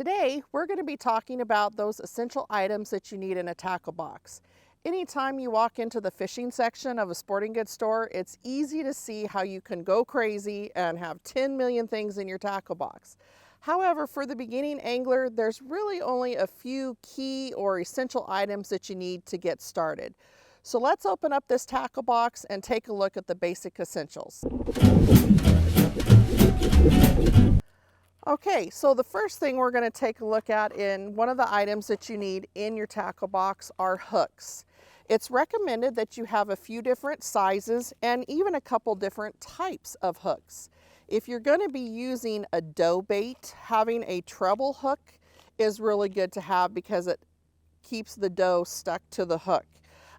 Today, we're going to be talking about those essential items that you need in a tackle box. Anytime you walk into the fishing section of a sporting goods store, it's easy to see how you can go crazy and have 10 million things in your tackle box. However, for the beginning angler, there's really only a few key or essential items that you need to get started. So let's open up this tackle box and take a look at the basic essentials. Okay, so the first thing we're going to take a look at in one of the items that you need in your tackle box are hooks. It's recommended that you have a few different sizes and even a couple different types of hooks. If you're going to be using a dough bait, having a treble hook is really good to have because it keeps the dough stuck to the hook.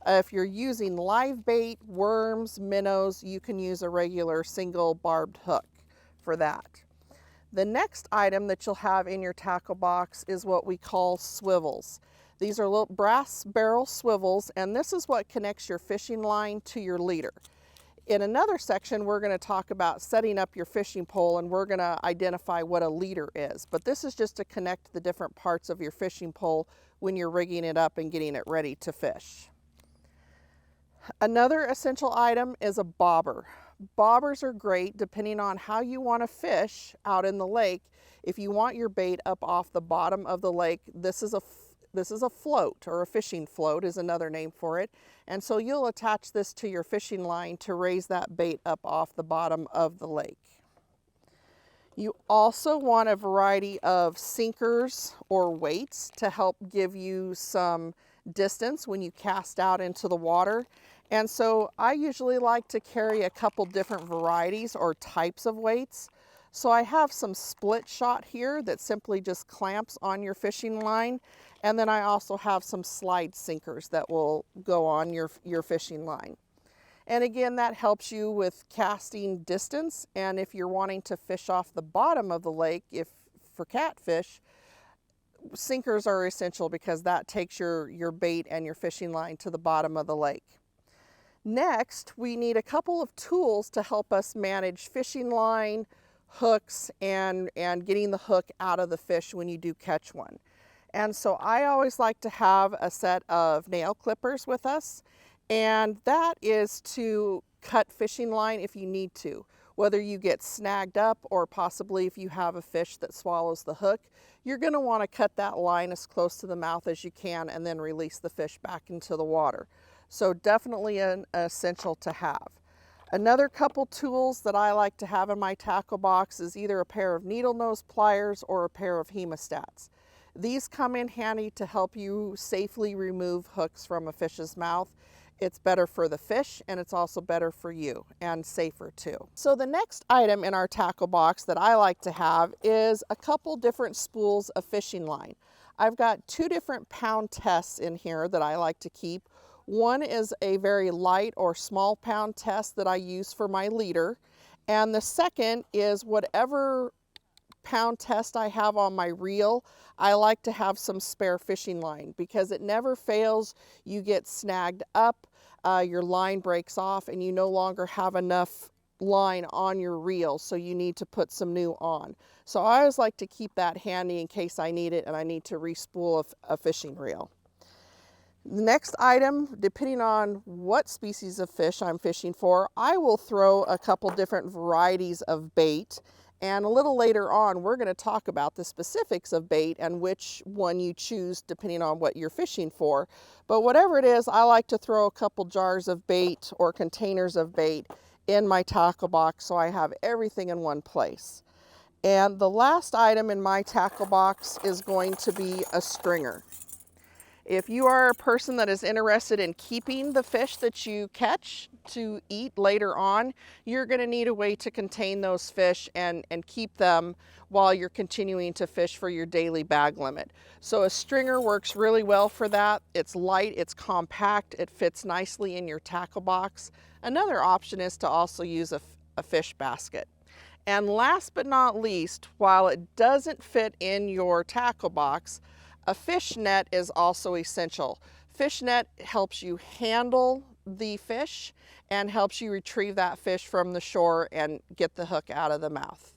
If you're using live bait, worms, minnows, you can use a regular single barbed hook for that. The next item that you'll have in your tackle box is what we call swivels. These are little brass barrel swivels, and this is what connects your fishing line to your leader. In another section, we're going to talk about setting up your fishing pole, and we're going to identify what a leader is. But this is just to connect the different parts of your fishing pole when you're rigging it up and getting it ready to fish. Another essential item is a bobber. Bobbers are great depending on how you want to fish out in the lake. If you want your bait up off the bottom of the lake, this is a float, or a fishing float is another name for it. And so you'll attach this to your fishing line to raise that bait up off the bottom of the lake. You also want a variety of sinkers or weights to help give you some distance when you cast out into the water. And so I usually like to carry a couple different varieties or types of weights. So I have some split shot here that simply just clamps on your fishing line. And then I also have some slide sinkers that will go on your fishing line. And again, that helps you with casting distance. And if you're wanting to fish off the bottom of the lake, for catfish, sinkers are essential because that takes your bait and your fishing line to the bottom of the lake. Next, we need a couple of tools to help us manage fishing line, hooks, and getting the hook out of the fish when you do catch one. And so I always like to have a set of nail clippers with us, and that is to cut fishing line if you need to. Whether you get snagged up or possibly if you have a fish that swallows the hook, you're going to want to cut that line as close to the mouth as you can and then release the fish back into the water. So definitely an essential to have. Another couple tools that I like to have in my tackle box is either a pair of needle nose pliers or a pair of hemostats. These come in handy to help you safely remove hooks from a fish's mouth. It's better for the fish, and it's also better for you and safer too. So the next item in our tackle box that I like to have is a couple different spools of fishing line. I've got two different pound tests in here that I like to keep. One is a very light or small pound test that I use for my leader, and the second is whatever pound test I have on my reel. I like to have some spare fishing line because it never fails. You get snagged up, your line breaks off, and you no longer have enough line on your reel, so you need to put some new on. So I always like to keep that handy in case I need it and I need to respool a fishing reel. The next item, depending on what species of fish I'm fishing for, I will throw a couple different varieties of bait. And a little later on, we're going to talk about the specifics of bait and which one you choose depending on what you're fishing for. But whatever it is, I like to throw a couple jars of bait or containers of bait in my tackle box so I have everything in one place. And the last item in my tackle box is going to be a stringer. If you are a person that is interested in keeping the fish that you catch to eat later on, you're going to need a way to contain those fish and keep them while you're continuing to fish for your daily bag limit. So a stringer works really well for that. It's light, it's compact, it fits nicely in your tackle box. Another option is to also use a fish basket. And last but not least, while it doesn't fit in your tackle box, a fish net is also essential. Fish net helps you handle the fish and helps you retrieve that fish from the shore and get the hook out of the mouth.